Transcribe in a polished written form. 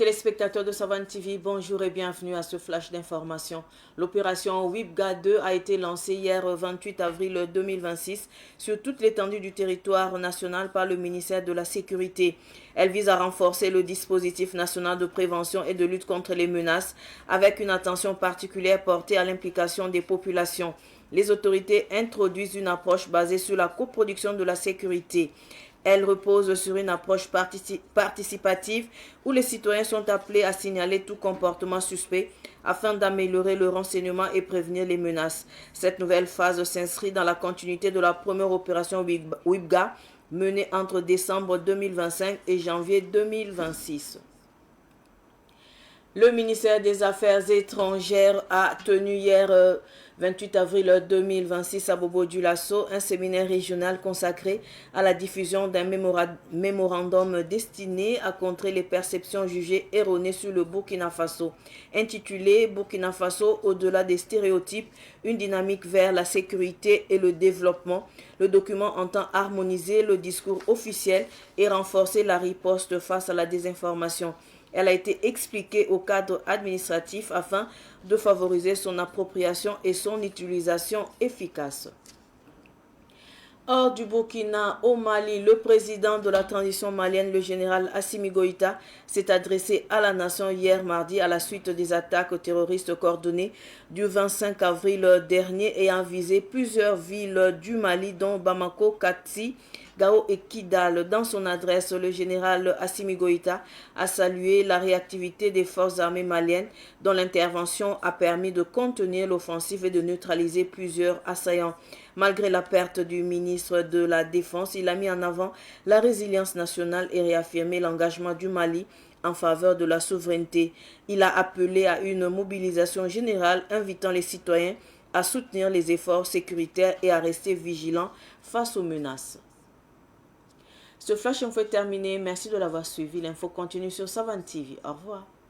Téléspectateurs de Savane TV, bonjour et bienvenue à ce flash d'information. L'opération WIPGA 2 a été lancée hier 28 avril 2026 sur toute l'étendue du territoire national par le ministère de la Sécurité. Elle vise à renforcer le dispositif national de prévention et de lutte contre les menaces avec une attention particulière portée à l'implication des populations. Les autorités introduisent une approche basée sur la coproduction de la sécurité. Elle repose sur une approche participative où les citoyens sont appelés à signaler tout comportement suspect afin d'améliorer le renseignement et prévenir les menaces. Cette nouvelle phase s'inscrit dans la continuité de la première opération WIPGA menée entre décembre 2025 et janvier 2026. Le ministère des Affaires étrangères a tenu hier 28 avril 2026 à Bobo-Dioulasso un séminaire régional consacré à la diffusion d'un mémorandum destiné à contrer les perceptions jugées erronées sur le Burkina Faso. Intitulé Burkina Faso au-delà des stéréotypes, une dynamique vers la sécurité et le développement, le document entend harmoniser le discours officiel et renforcer la riposte face à la désinformation. Elle a été expliquée au cadre administratif afin de favoriser son appropriation et son utilisation efficace. Hors du Burkina, au Mali, le président de la transition malienne, le général Assimi Goïta, s'est adressé à la nation hier mardi à la suite des attaques terroristes coordonnées du 25 avril dernier ayant visé plusieurs villes du Mali dont Bamako, Kati, Gao et Kidal. Dans son adresse, le général Assimi Goïta a salué la réactivité des forces armées maliennes dont l'intervention a permis de contenir l'offensive et de neutraliser plusieurs assaillants. Malgré la perte du ministre de la Défense, il a mis en avant la résilience nationale et réaffirmé l'engagement du Mali en faveur de la souveraineté. Il a appelé à une mobilisation générale invitant les citoyens à soutenir les efforts sécuritaires et à rester vigilants face aux menaces. Ce flash info est terminé. Merci de l'avoir suivi. L'info continue sur Savane TV. Au revoir.